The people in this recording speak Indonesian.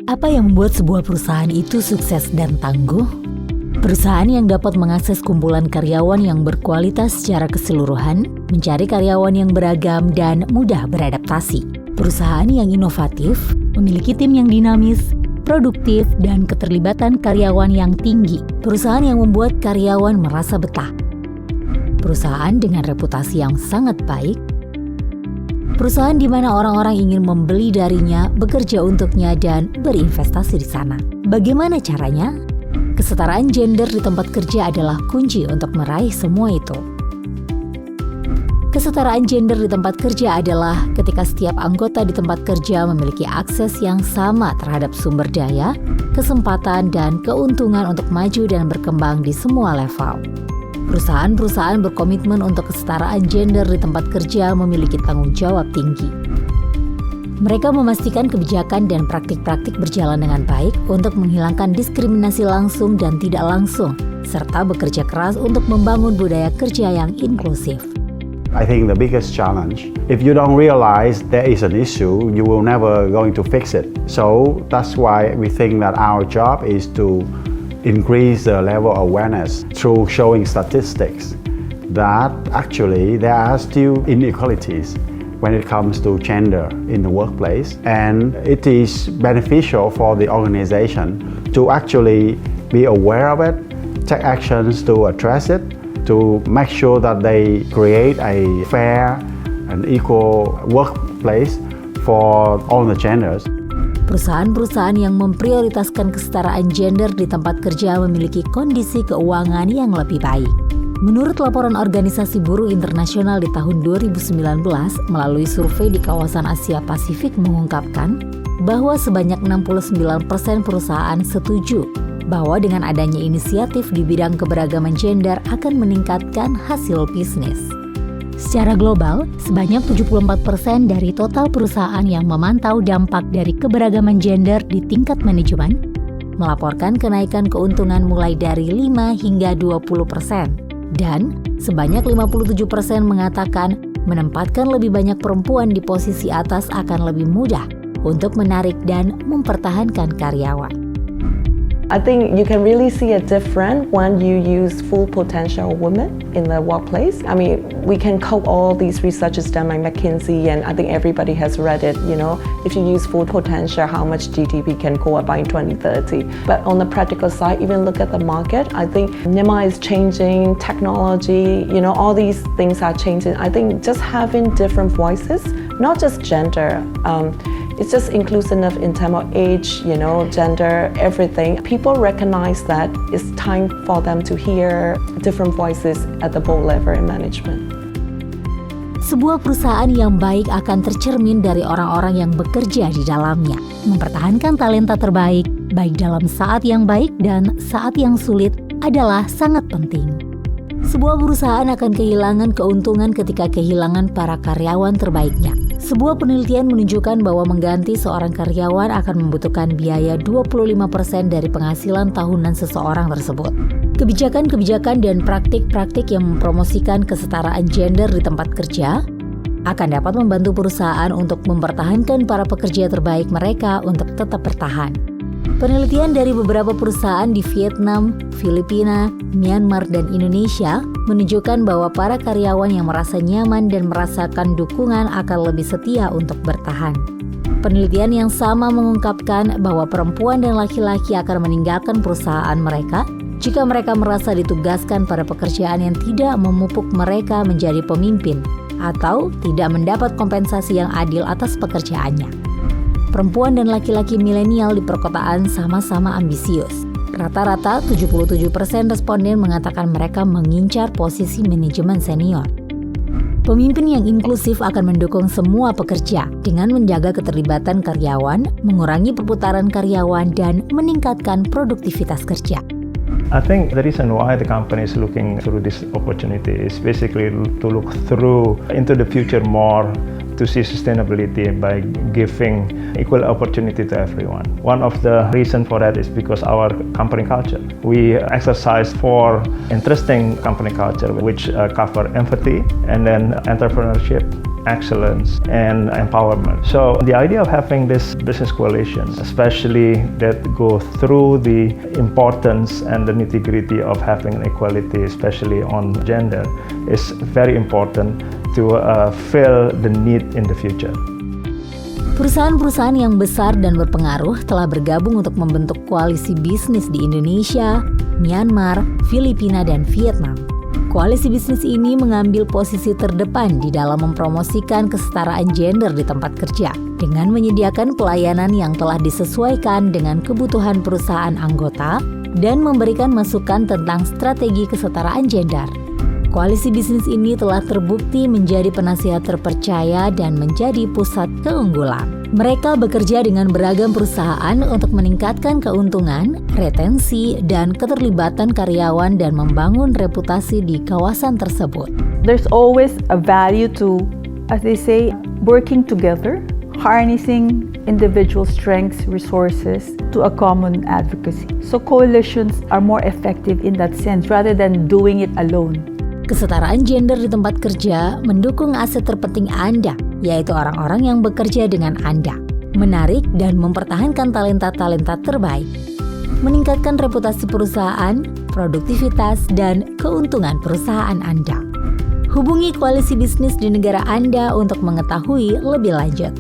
Apa yang membuat sebuah perusahaan itu sukses dan tangguh? Perusahaan yang dapat mengakses kumpulan karyawan yang berkualitas secara keseluruhan, mencari karyawan yang beragam dan mudah beradaptasi. Perusahaan yang inovatif, memiliki tim yang dinamis, produktif, dan keterlibatan karyawan yang tinggi. Perusahaan yang membuat karyawan merasa betah. Perusahaan dengan reputasi yang sangat baik. Perusahaan di mana orang-orang ingin membeli darinya, bekerja untuknya, dan berinvestasi di sana. Bagaimana caranya? Kesetaraan gender di tempat kerja adalah kunci untuk meraih semua itu. Kesetaraan gender di tempat kerja adalah ketika setiap anggota di tempat kerja memiliki akses yang sama terhadap sumber daya, kesempatan, dan keuntungan untuk maju dan berkembang di semua level. Perusahaan-perusahaan berkomitmen untuk kesetaraan gender di tempat kerja memiliki tanggung jawab tinggi. Mereka memastikan kebijakan dan praktik-praktik berjalan dengan baik untuk menghilangkan diskriminasi langsung dan tidak langsung, serta bekerja keras untuk membangun budaya kerja yang inklusif. I think the biggest challenge, if you don't realize there is an issue, you will never going to fix it. So that's why we think that our job is to increase the level of awareness through showing statistics that actually there are still inequalities when it comes to gender in the workplace, and it is beneficial for the organization to actually be aware of it, take actions to address it, to make sure that they create a fair and equal workplace for all the genders. Perusahaan-perusahaan yang memprioritaskan kesetaraan gender di tempat kerja memiliki kondisi keuangan yang lebih baik. Menurut laporan Organisasi Buruh Internasional di tahun 2019 melalui survei di kawasan Asia Pasifik mengungkapkan bahwa sebanyak 69% perusahaan setuju bahwa dengan adanya inisiatif di bidang keberagaman gender akan meningkatkan hasil bisnis. Secara global, sebanyak 74% dari total perusahaan yang memantau dampak dari keberagaman gender di tingkat manajemen melaporkan kenaikan keuntungan mulai dari 5 hingga 20%. Dan sebanyak 57% mengatakan menempatkan lebih banyak perempuan di posisi atas akan lebih mudah untuk menarik dan mempertahankan karyawan. I think you can really see a difference when you use full potential women in the workplace. I mean, we can quote all these researches done by McKinsey, and I think everybody has read it, if you use full potential, how much GDP can go up by 2030. But on the practical side, even look at the market, I think Myanmar is changing, technology, all these things are changing. I think just having different voices, not just gender, it's just inclusive in terms of age, gender, everything. People recognize that it's time for them to hear different voices at the board level in management. Sebuah perusahaan yang baik akan tercermin dari orang-orang yang bekerja di dalamnya. Mempertahankan talenta terbaik, baik dalam saat yang baik dan saat yang sulit, adalah sangat penting. Sebuah perusahaan akan kehilangan keuntungan ketika kehilangan para karyawan terbaiknya. Sebuah penelitian menunjukkan bahwa mengganti seorang karyawan akan membutuhkan biaya 25% dari penghasilan tahunan seseorang tersebut. Kebijakan-kebijakan dan praktik-praktik yang mempromosikan kesetaraan gender di tempat kerja akan dapat membantu perusahaan untuk mempertahankan para pekerja terbaik mereka untuk tetap bertahan. Penelitian dari beberapa perusahaan di Vietnam, Filipina, Myanmar, dan Indonesia menunjukkan bahwa para karyawan yang merasa nyaman dan merasakan dukungan akan lebih setia untuk bertahan. Penelitian yang sama mengungkapkan bahwa perempuan dan laki-laki akan meninggalkan perusahaan mereka jika mereka merasa ditugaskan pada pekerjaan yang tidak memupuk mereka menjadi pemimpin atau tidak mendapat kompensasi yang adil atas pekerjaannya. Perempuan dan laki-laki milenial di perkotaan sama-sama ambisius. Rata-rata 77% responden mengatakan mereka mengincar posisi manajemen senior. Pemimpin yang inklusif akan mendukung semua pekerja dengan menjaga keterlibatan karyawan, mengurangi perputaran karyawan, dan meningkatkan produktivitas kerja. I think the reason why the company is looking through this opportunity is basically to look through into the future more, to see sustainability by giving equal opportunity to everyone. One of the reasons for that is because our company culture. We exercise 4 interesting company culture which cover empathy and then entrepreneurship excellence, and empowerment. So the idea of having this business coalition, especially that go through the importance and the nitty-gritty of having equality, especially on gender, is very important to fill the need in the future. Perusahaan-perusahaan yang besar dan berpengaruh telah bergabung untuk membentuk koalisi bisnis di Indonesia, Myanmar, Filipina, dan Vietnam. Koalisi bisnis ini mengambil posisi terdepan di dalam mempromosikan kesetaraan gender di tempat kerja dengan menyediakan pelayanan yang telah disesuaikan dengan kebutuhan perusahaan anggota dan memberikan masukan tentang strategi kesetaraan gender. Koalisi bisnis ini telah terbukti menjadi penasihat terpercaya dan menjadi pusat keunggulan. Mereka bekerja dengan beragam perusahaan untuk meningkatkan keuntungan, retensi, dan keterlibatan karyawan dan membangun reputasi di kawasan tersebut. There's always a value to, as they say, working together, harnessing individual strengths, resources to a common advocacy. So coalitions are more effective in that sense rather than doing it alone. Kesetaraan gender di tempat kerja mendukung aset terpenting Anda, yaitu orang-orang yang bekerja dengan Anda, menarik dan mempertahankan talenta-talenta terbaik, meningkatkan reputasi perusahaan, produktivitas, dan keuntungan perusahaan Anda. Hubungi koalisi bisnis di negara Anda untuk mengetahui lebih lanjut.